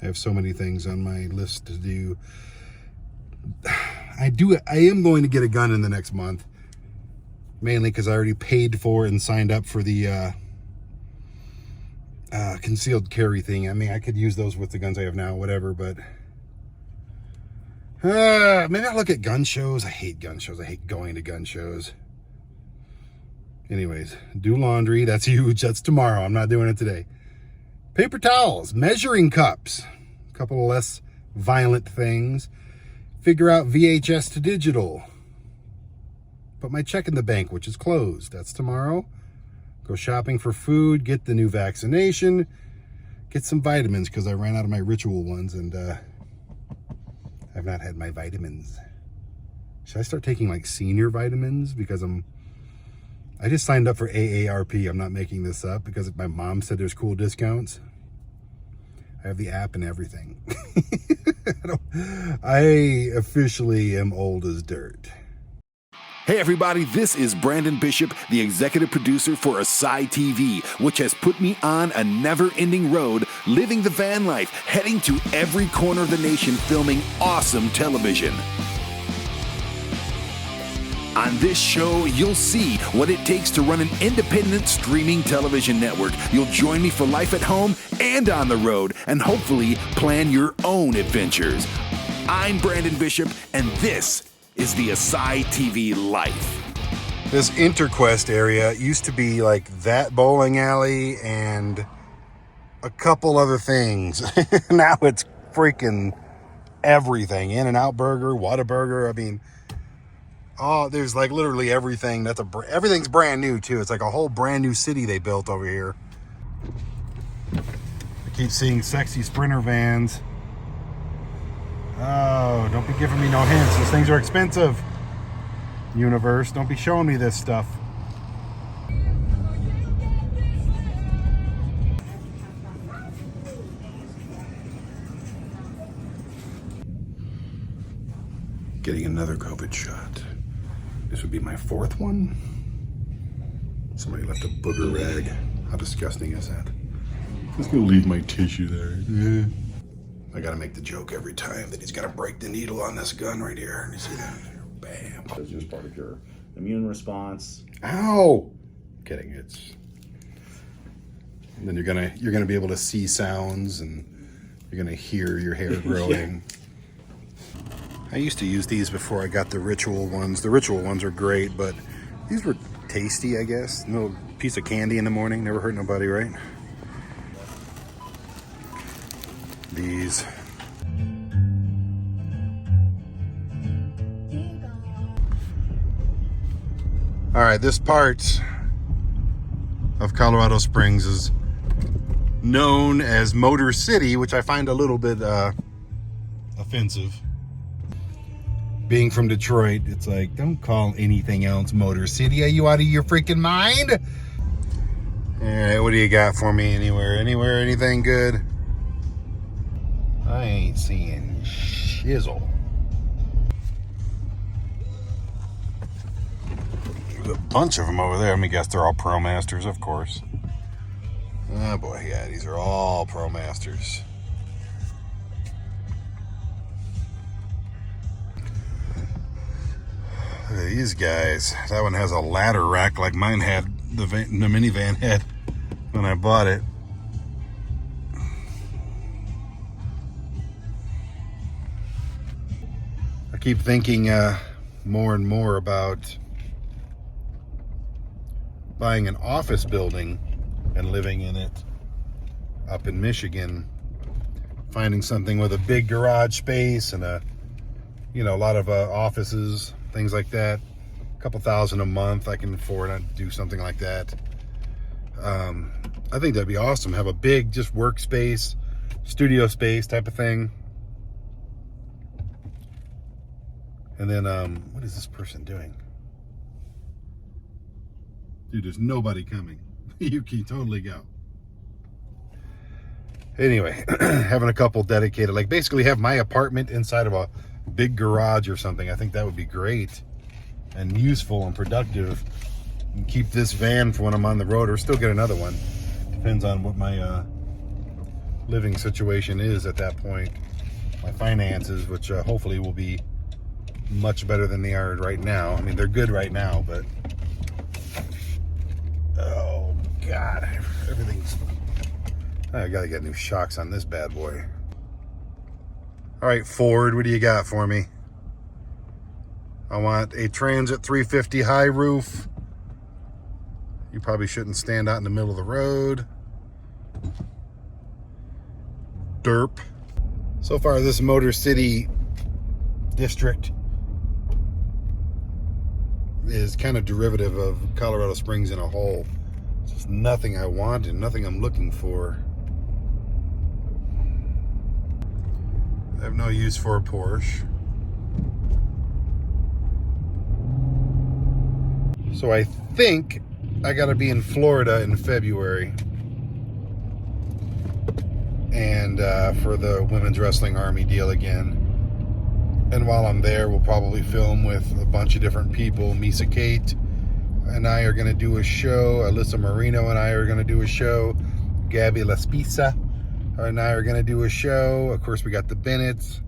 I have so many things on my list to do. I am going to get a gun in the next month. Mainly because I already paid for and signed up for the concealed carry thing. I mean, I could use those with the guns I have now, whatever, but maybe I'll look at gun shows. I hate gun shows. I hate going to gun shows. Anyways, do laundry. That's huge. That's tomorrow. I'm not doing it today. Paper towels, measuring cups, a couple of less violent things. Figure out VHS to digital. Put my check in the bank, which is closed. That's tomorrow. Go shopping for food, get the new vaccination, get some vitamins because I ran out of my ritual ones and I've not had my vitamins. Should I start taking like senior vitamins? Because I just signed up for AARP. I'm not making this up because my mom said there's cool discounts. I have the app and everything. I officially am old as dirt. Hey everybody, this is Brandon Bishop, the executive producer for ASY TV, which has put me on a never-ending road, living the van life, heading to every corner of the nation, filming awesome television. On this show, you'll see what it takes to run an independent streaming television network. You'll join me for life at home and on the road, and hopefully plan your own adventures. I'm Brandon Bishop, and this is the ASY TV Life. This Interquest area used to be like that bowling alley and a couple other things. Now it's freaking everything. In-N-Out Burger, Whataburger. I mean, there's like literally everything. Everything's brand new too. It's like a whole brand new city they built over here. I keep seeing sexy Sprinter vans. Oh, don't be giving me no hints. Those things are expensive. Universe, don't be showing me this stuff. Getting another COVID shot. This would be my fourth one. Somebody left a booger rag. How disgusting is that? I'm just gonna leave my tissue there. Yeah. I gotta make the joke every time that he's gotta break the needle on this gun right here. You see that? Bam. It's just part of your immune response. Ow! Kidding. And then you're gonna be able to see sounds and you're gonna hear your hair growing. Yeah. I used to use these before I got the ritual ones. The ritual ones are great, but these were tasty, I guess. No piece of candy in the morning. Never hurt nobody, right? These. All right, this part of Colorado Springs is known as Motor City, which I find a little bit offensive. Being from Detroit, it's like, don't call anything else Motor City. Are you out of your freaking mind? All right, what do you got for me? Anywhere, anything good? I ain't seeing shizzle. There's a bunch of them over there. Let me guess they're all Pro Masters, of course. Oh boy, yeah, these are all Pro Masters. Look at these guys. That one has a ladder rack like mine had, the minivan had when I bought it. I keep thinking more and more about buying an office building and living in it up in Michigan, finding something with a big garage space and a lot of offices, things like that. A couple $1,000 a month, I can afford to do something like that. I think that'd be awesome. Have a big just workspace, studio space type of thing. And then, what is this person doing? Dude, there's nobody coming. You can totally go. Anyway, having a couple dedicated, like basically have my apartment inside of a big garage or something. I think that would be great and useful and productive. And keep this van for when I'm on the road, or still get another one. Depends on what my living situation is at that point. My finances, which hopefully will be much better than they are right now. I mean, they're good right now, but oh God, everything's... I gotta get new shocks on this bad boy. All right, Ford, what do you got for me? I want a Transit 350 high roof. You probably shouldn't stand out in the middle of the road. Derp. So far, this Motor City district is kind of derivative of Colorado Springs in a whole. It's just nothing I want and nothing I'm looking for. I have no use for a Porsche. So I think I gotta be in Florida in February. And for the Women's Wrestling Army deal again. And while I'm there, we'll probably film with a bunch of different people. Marci J and I are gonna do a show. Alyssa Marino and I are gonna do a show. Gabby Laspisa and I are gonna do a show. Of course, we got the Bennetts.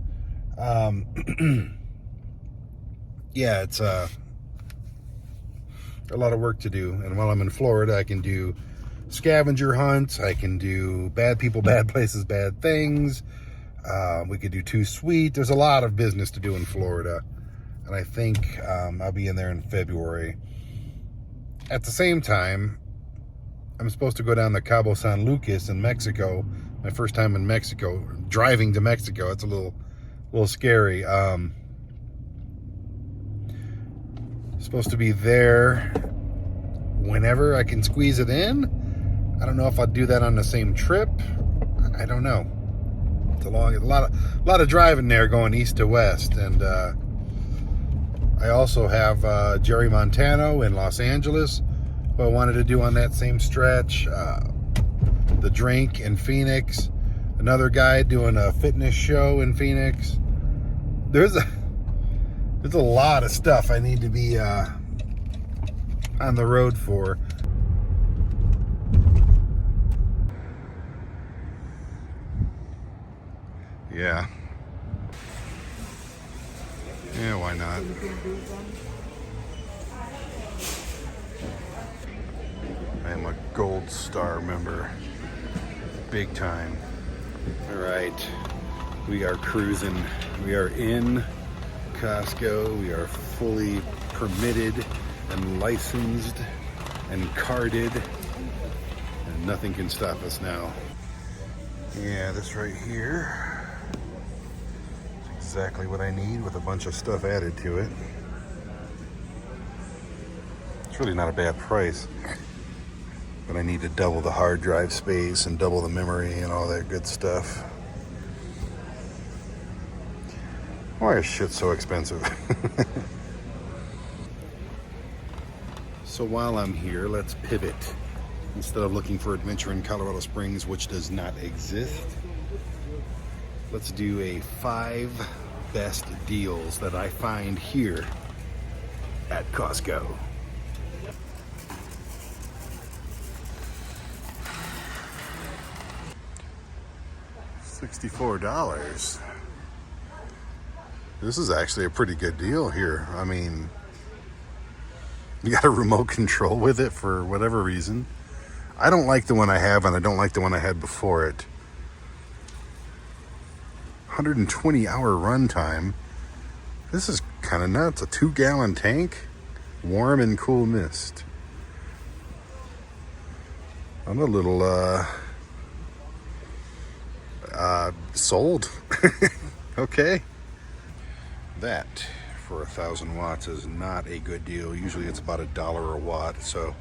Yeah, it's a lot of work to do. And while I'm in Florida, I can do scavenger hunts. I can do bad people, bad places, bad things. We could do Too Sweet. There's a lot of business to do in Florida. And I think I'll be in there in February. At the same time, I'm supposed to go down to Cabo San Lucas in Mexico. My first time in Mexico, driving to Mexico. It's a little scary. Supposed to be there whenever I can squeeze it in. I don't know if I'll do that on the same trip. I don't know. It's a lot of driving there going east to west. And I also have Jerry Montano in Los Angeles, who I wanted to do on that same stretch. The Drink in Phoenix. Another guy doing a fitness show in Phoenix. There's a lot of stuff I need to be on the road for. Yeah. Yeah, why not? I am a Gold Star member. Big time. All right. We are cruising. We are in Costco. We are fully permitted and licensed and carded. And nothing can stop us now. Yeah, this right here is exactly what I need with a bunch of stuff added to it. It's really not a bad price. But I need to double the hard drive space and double the memory and all that good stuff. Why is shit so expensive? So while I'm here, let's pivot. Instead of looking for adventure in Colorado Springs, which does not exist, let's do a 5 best deals that I find here at Costco. $64. This is actually a pretty good deal here. I mean, you got a remote control with it for whatever reason. I don't like the one I have, and I don't like the one I had before it. 120-hour runtime. This is kind of nuts. A 2-gallon tank, warm and cool mist. I'm a little sold. Okay. That for 1,000 watts is not a good deal. Usually it's about $1 a watt, so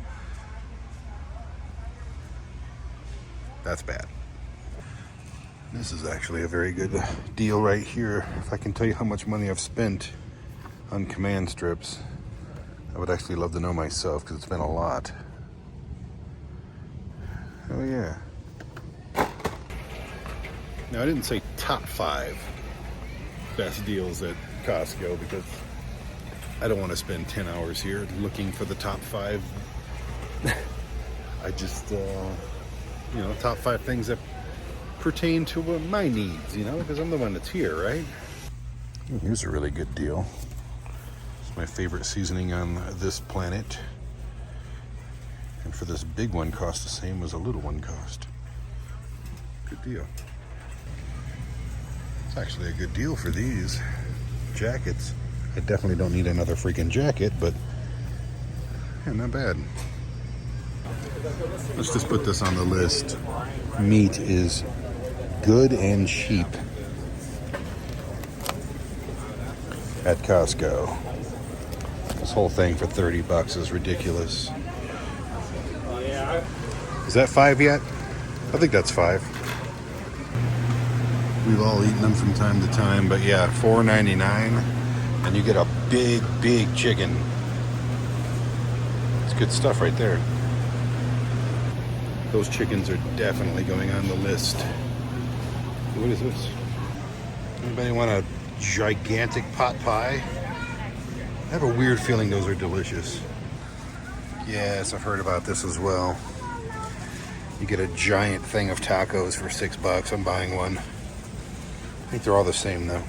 that's bad. This is actually a very good deal right here. If I can tell you how much money I've spent on command strips, I would actually love to know myself, because it's been a lot. Oh yeah. Now, I didn't say top 5 best deals at Costco, because I don't want to spend 10 hours here looking for the top 5. I just, top 5 things that pertain to my needs, you know, because I'm the one that's here, right? Here's a really good deal. It's my favorite seasoning on this planet. And for this big one, cost the same as a little one cost. Good deal. It's actually a good deal for these jackets. I definitely don't need another freaking jacket, but yeah, not bad. Let's just put this on the list. Meat is good and cheap at Costco. This whole thing for 30 bucks is ridiculous. Is that 5 yet? I think that's 5. We've all eaten them from time to time, but yeah, $4.99, and you get a big, big chicken. It's good stuff right there. Those chickens are definitely going on the list. What is this? Anybody want a gigantic pot pie? I have a weird feeling those are delicious. Yes, I've heard about this as well. You get a giant thing of tacos for $6. I'm buying one. I think they're all the same though.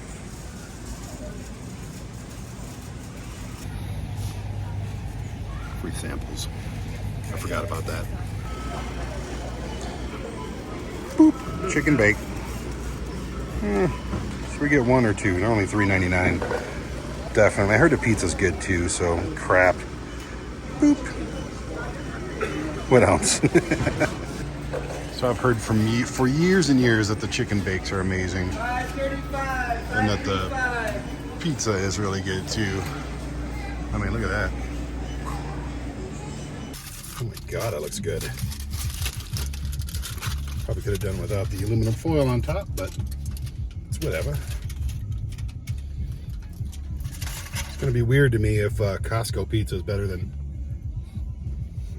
Free samples. I forgot about that. Boop. Chicken bake. Should we get 1 or 2? They're only $3.99. Definitely. I heard the pizza's good too, so crap. Boop. What else? So I've heard from you for years and years that the chicken bakes are amazing. And that the pizza is really good too. I mean, look at that. Oh my God, that looks good. Probably could have done without the aluminum foil on top, but it's whatever. It's gonna be weird to me if Costco pizza is better than...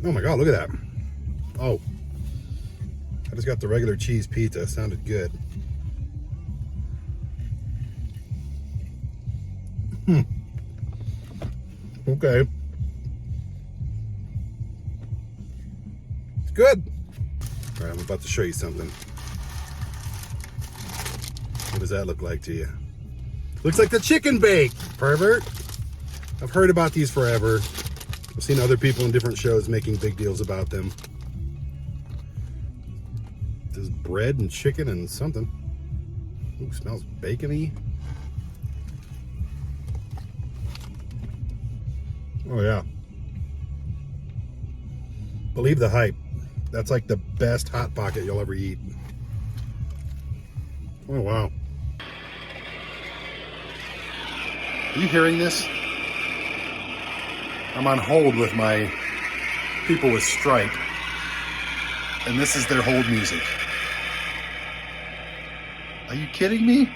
Oh my God, look at that. Oh. I just got the regular cheese pizza. It sounded good. Okay. It's good. All right, I'm about to show you something. What does that look like to you? Looks like the chicken bake, pervert. I've heard about these forever. I've seen other people in different shows making big deals about them. There's bread and chicken and something. Ooh, smells bacon-y. Oh yeah. Believe the hype. That's like the best Hot Pocket you'll ever eat. Oh wow. Are you hearing this? I'm on hold with my people with Stripe, and this is their hold music. Are you kidding me?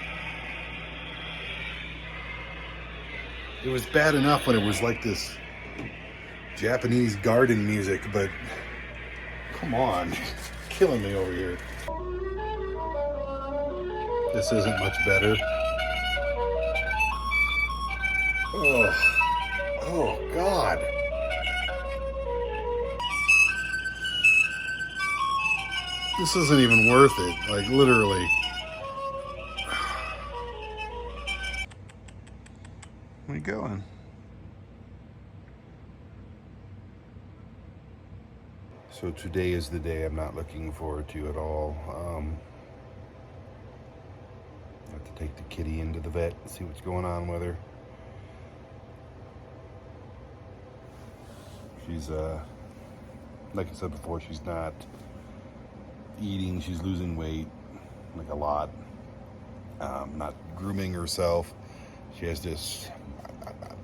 It was bad enough when it was like this Japanese garden music, but come on, killing me over here. This isn't much better. Oh God. This isn't even worth it, like literally. Where you going? So today is the day I'm not looking forward to at all. I have to take the kitty into the vet and see what's going on with her. She's, like I said before, she's not eating, she's losing weight, like a lot. Not grooming herself. She has this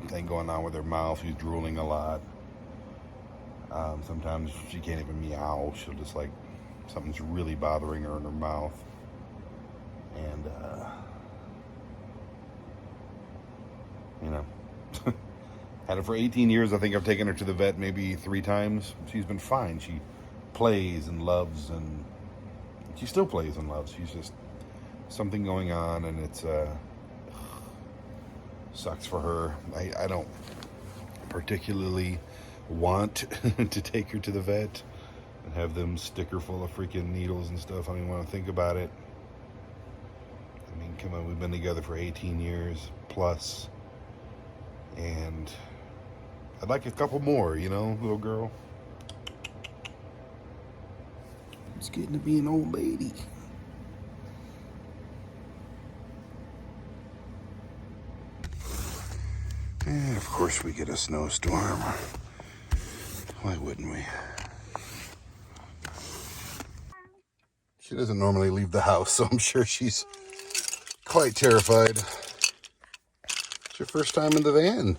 thing going on with her mouth. She's drooling a lot. Sometimes she can't even meow. She'll just like, something's really bothering her in her mouth. And, you know, had her for 18 years. I think I've taken her to the vet maybe 3 times. She's been fine. She plays and loves, and she still plays and loves. She's just something going on, and it's sucks for her. I don't particularly want to take her to the vet. have them sticker full of freaking needles and stuff. I don't even want to think about it. I mean, come on, we've been together for 18 years plus. And I'd like a couple more, you know, little girl. It's getting to be an old lady. And of course we get a snowstorm. Why wouldn't we? She doesn't normally leave the house, so I'm sure she's quite terrified. It's your first time in the van.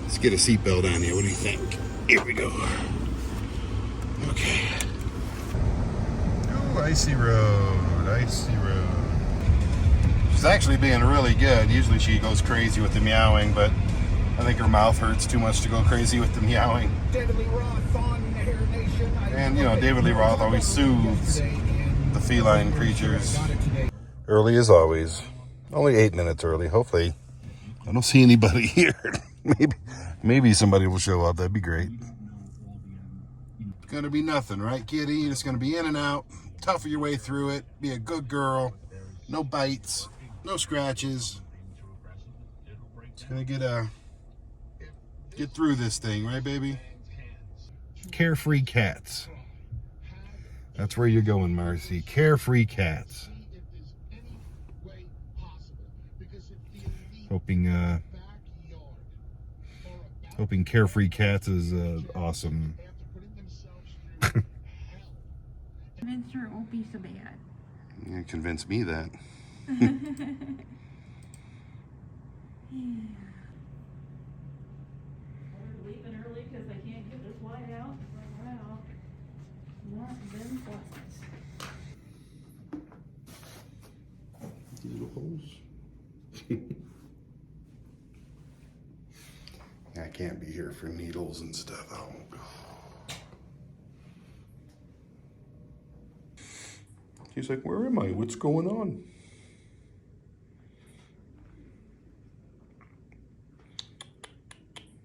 Let's get a seatbelt on here. What do you think? Here we go. Okay. Oh, icy road, icy road. She's actually being really good. Usually she goes crazy with the meowing, but I think her mouth hurts too much to go crazy with the meowing. And you know, David Lee Roth always soothes the feline creatures. Early as always. Only 8 minutes early. Hopefully, I don't see anybody here. Maybe somebody will show up. That'd be great. It's gonna be nothing, right, kitty? You're just gonna be in and out. Tougher your way through it. Be a good girl. No bites. No scratches. It's gonna get through this thing, right, baby? Carefree cats. That's where you're going, Marci. Carefree cats. Hoping Carefree Cats is awesome. Convince her it won't be so bad. You convinced me that. Yeah. Leaving early because I can't get this light out. Wow. Not been pleasant. These little holes. I can't be here for needles and stuff. Oh. He's like, where am I? What's going on?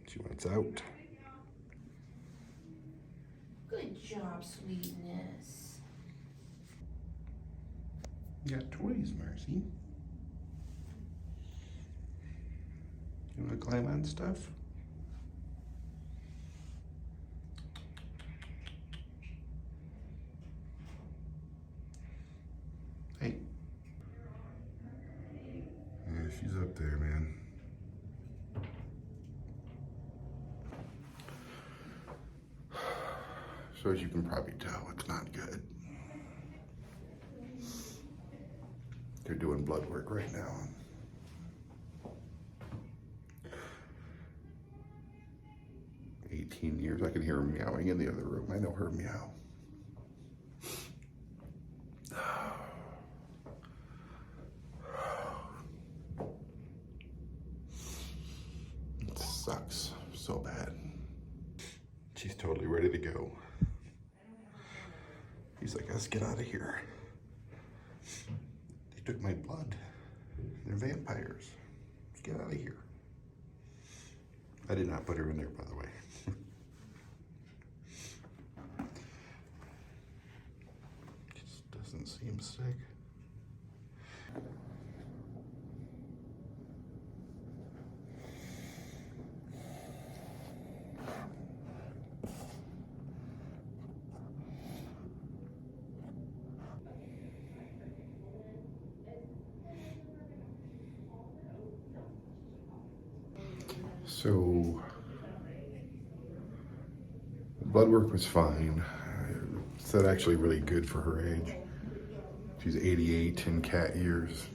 She wants out. Good job, sweetness. You got toys, Marci. You want to climb on stuff? Hey. Yeah, she's up there, man. So as you can probably tell, it's not good. They're doing blood work right now. 18 years. I can hear her meowing in the other room. I know her meow. It sucks so bad. She's totally ready to go. He's like, let's get out of here. They took my blood. They're vampires. Let's get out of here. I did not put her in there, by the way. Just doesn't seem sick. So, the blood work was fine. It's actually really good for her age. She's 88 in cat years.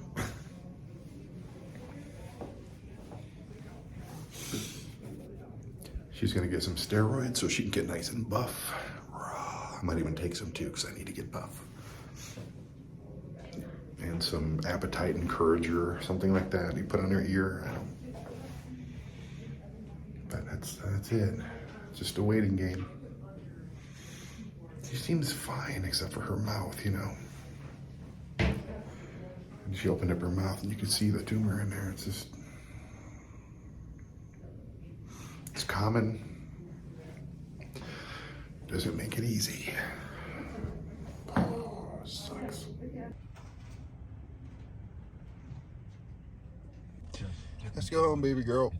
She's gonna get some steroids so she can get nice and buff. I might even take some too because I need to get buff. And some appetite encourager or something like that you put on her ear. But that's it. It's just a waiting game. She seems fine except for her mouth, you know. And she opened up her mouth and you could see the tumor in there. It's just... common doesn't make it easy. Oh, sucks. Let's go home, baby girl.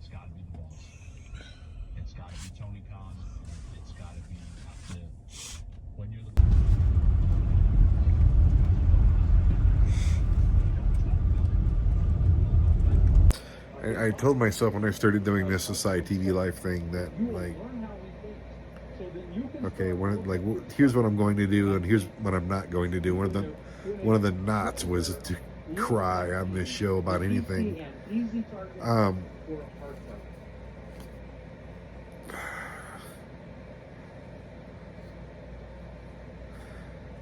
I told myself when I started doing this ASY TV LIFE thing that, like, okay, here's what I'm going to do and here's what I'm not going to do. One of the nots was to cry on this show about anything.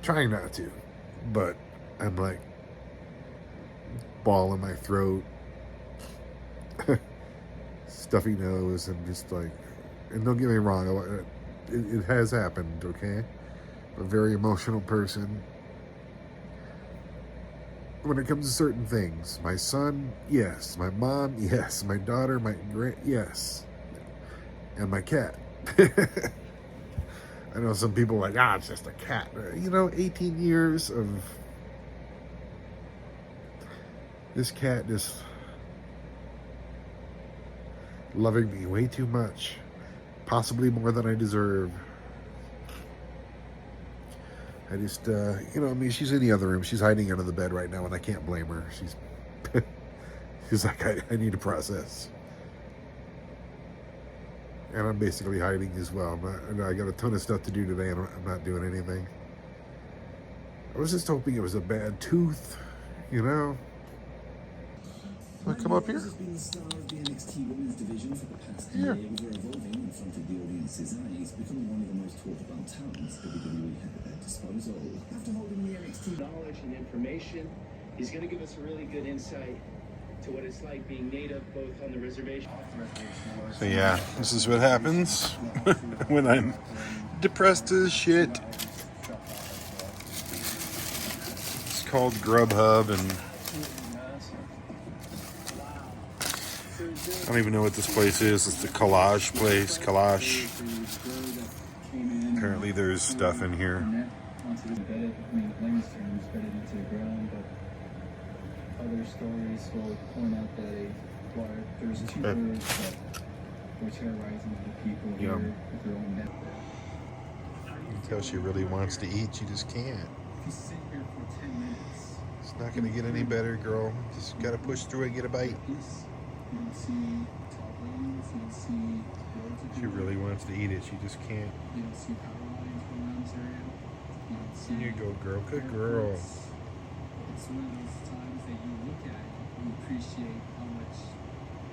Trying not to, but I'm like ball in my throat, stuffy nose, and just like, and don't get me wrong, it has happened, okay? I'm a very emotional person when it comes to certain things. My son, yes. My mom, yes. My daughter, yes. And my cat. I know some people are like, it's just a cat. 18 years of this cat just loving me way too much, possibly more than I deserve. I just, she's in the other room. She's hiding under the bed right now, and I can't blame her. She's like, I need to process. And I'm basically hiding as well. I got a ton of stuff to do today, and I'm not doing anything. I was just hoping it was a bad tooth, So I come up here. Here. After holding the NXT knowledge and information, he's going to give us a really good insight to what it's like being native both on the reservation. So yeah, this is what happens when I'm depressed as shit. It's called Grubhub, and I don't even know what this place is. It's the Collage place. Collage. Apparently there's stuff in here. Other stories will point out that there's two birds that were terrorizing the people here with their own net. You can tell she really wants to eat. She just can't. If you sit here for 10 minutes, It's not going to get any better, girl. Just got to push through and get a bite. you don't see tall buildings, you don't see roads of She people, really wants to eat it. She just can't. you don't see power lines going around this area. You don't see Here you go, girl. Good girl. airports. It's one of those times that you look at, you appreciate how much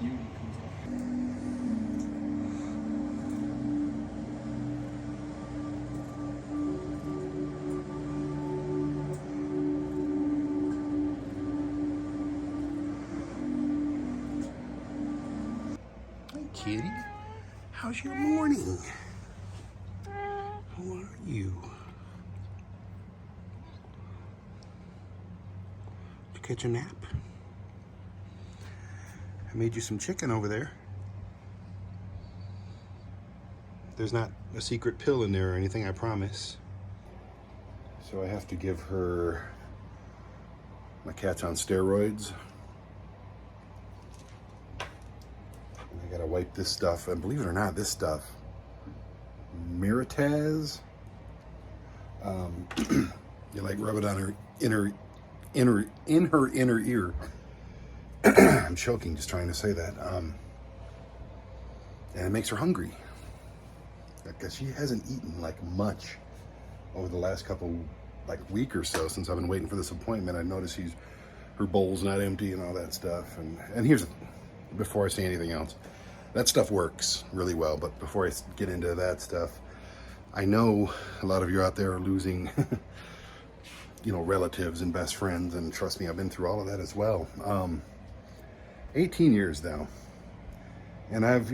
beauty comes off. Hi, kitty. How's your morning? How are you? Did you catch a nap? I made you some chicken over there. There's not a secret pill in there or anything, I promise. So I have to give her, my cat's on steroids. I gotta wipe this stuff, and believe it or not, this stuff, Mirataz, you like rub it on her inner ear. I'm choking just trying to say that. And it makes her hungry, because she hasn't eaten like much over the last week or so since I've been waiting for this appointment. I noticed her bowl's not empty and all that stuff. And here's, before I say anything else, that stuff works really well. But before I get into that stuff, I know a lot of you out there are losing, relatives and best friends. And trust me, I've been through all of that as well. 18 years now. And I've,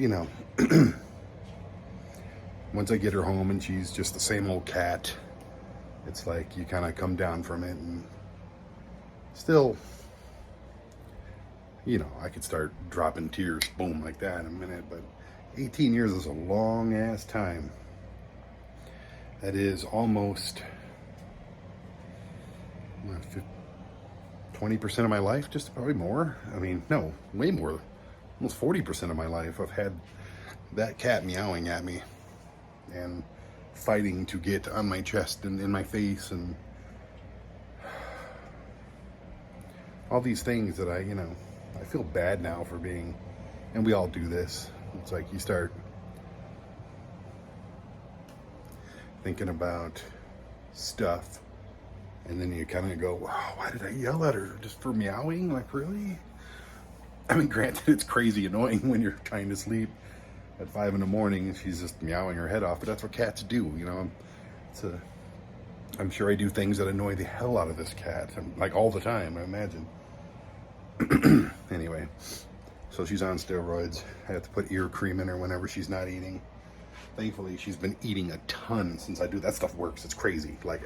once I get her home and she's just the same old cat, it's like you kind of come down from it, and still, I could start dropping tears, boom, like that in a minute. But 18 years is a long ass time. That is almost 20% of my life, just probably more. I mean, no, way more. Almost 40% of my life I've had that cat meowing at me and fighting to get on my chest and in my face and all these things that I feel bad now for being, and we all do this. It's like you start thinking about stuff and then you kind of go, wow, why did I yell at her? Just for meowing? Like, really? I mean, granted, it's crazy annoying when you're trying to sleep at 5 in the morning and she's just meowing her head off, but that's what cats do, you know? I'm sure I do things that annoy the hell out of this cat, like all the time, I imagine. Anyway, so she's on steroids. I have to put ear cream in her whenever she's not eating. Thankfully, she's been eating a ton since I do. That stuff works. It's crazy. Like,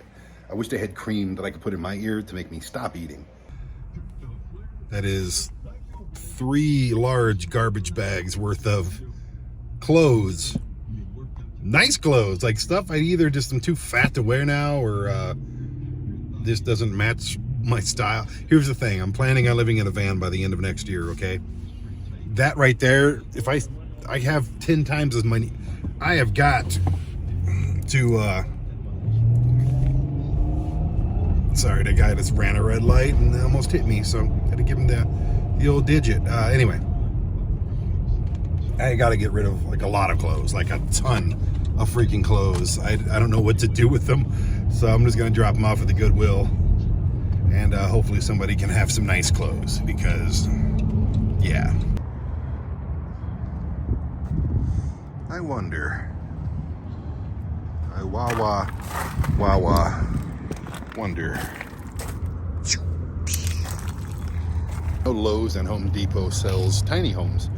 I wish they had cream that I could put in my ear to make me stop eating. That is 3 large garbage bags worth of clothes. Nice clothes, like stuff I either just am too fat to wear now or this doesn't match my style. Here's the thing, I'm planning on living in a van by the end of next year, okay? That right there, if I have 10 times as many, I have got to sorry, the guy just ran a red light and almost hit me, so I had to give him the old digit. Anyway, I got to get rid of like a lot of clothes, like a ton of freaking clothes. I don't know what to do with them, so I'm just gonna drop them off at the Goodwill, and hopefully somebody can have some nice clothes, because yeah. I wonder, wonder. Lowe's and Home Depot sells tiny homes.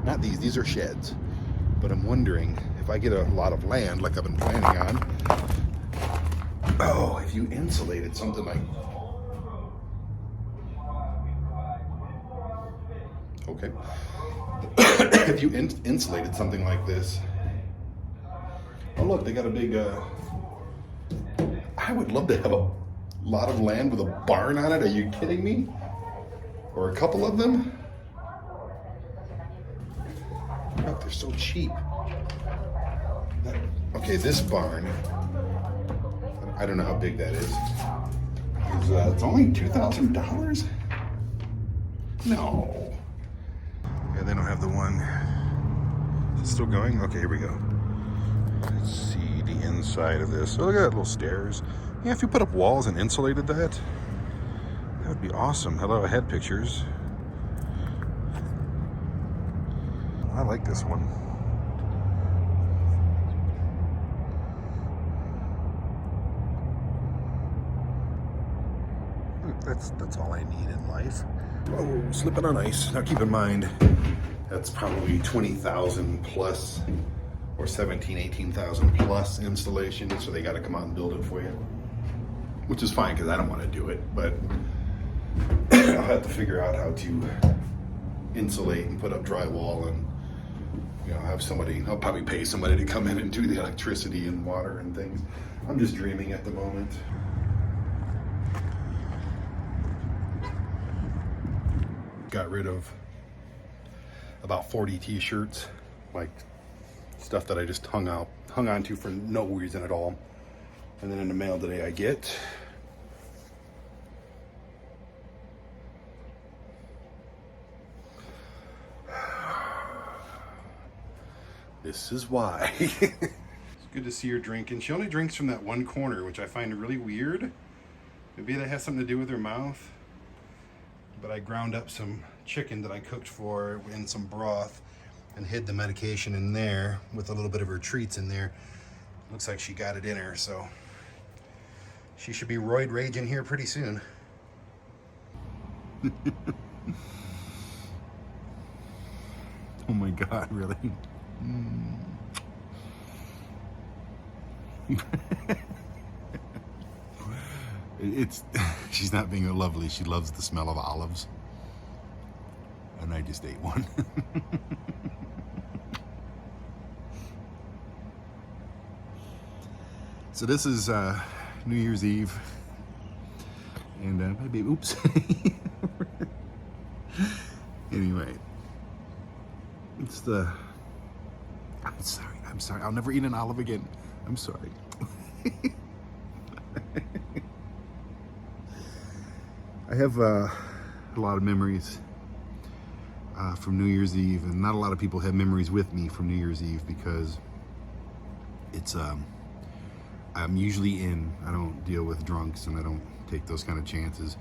Not these are sheds. But I'm wondering if I get a lot of land like I've been planning on. Oh, if you insulated something like, okay. If you insulated something like this. Oh look, they got a big, I would love to have a lot of land with a barn on it. Are you kidding me? Or a couple of them? Look, they're so cheap. Okay, this barn, I don't know how big that is. It's only $2,000? No. Yeah, they don't have the one. Is it still going? Okay, here we go. Let's see the inside of this. Oh, look at that, little stairs. Yeah, if you put up walls and insulated that, that would be awesome. Hello, I had pictures. I like this one. That's all I need in life. Oh, slipping on ice. Now keep in mind, that's probably 20,000 plus, or 17, 18,000 plus installation, so they got to come out and build it for you. Which is fine, because I don't want to do it, but I'll have to figure out how to insulate and put up drywall and, you know, have somebody, I'll probably pay somebody to come in and do the electricity and water and things. I'm just dreaming at the moment. Got rid of about 40 t-shirts, like stuff that I just hung on to for no reason at all. And then in the mail today I get this is why. It's good to see her drinking. She only drinks from that one corner, which I find really weird. Maybe that has something to do with her mouth. But I ground up some chicken that I cooked for her in some broth and hid the medication in there with a little bit of her treats in there. Looks like she got it in her, so she should be roid raging here pretty soon. Oh my God, really? She's not being lovely. She loves the smell of olives. And I just ate one. So this is New Year's Eve, and maybe oops. Anyway, it's the. I'm sorry. I'll never eat an olive again. I'm sorry. I have a lot of memories from New Year's Eve, and not a lot of people have memories with me from New Year's Eve because it's I'm usually in. I don't deal with drunks, and I don't take those kind of chances.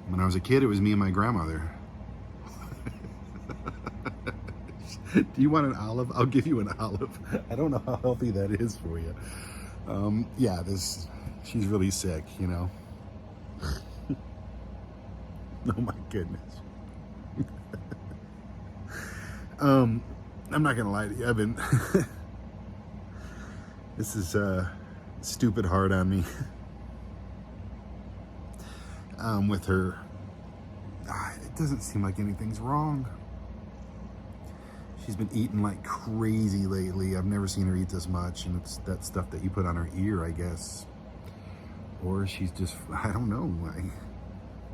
When I was a kid, it was me and my grandmother. Do you want an olive? I'll give you an olive. I don't know how healthy that is for you. Yeah, she's really sick, you know. Oh my goodness. I'm not gonna lie to you. I've been this is stupid hard on me. With her, it doesn't seem like anything's wrong. She's been eating like crazy lately. I've never seen her eat this much, and it's that stuff that you put on her ear, I guess. Or she's just, I don't know.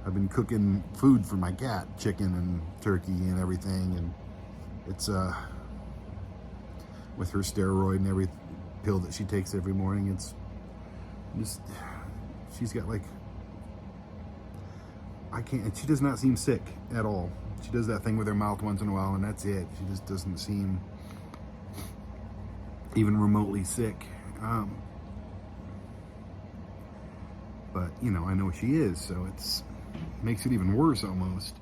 I've been cooking food for my cat, chicken and turkey and everything, and it's with her steroid and every pill that she takes every morning, it's just, she's got like, she does not seem sick at all. She does that thing with her mouth once in a while, and that's it. She just doesn't seem even remotely sick. But, you know, I know she is, so it makes it even worse almost.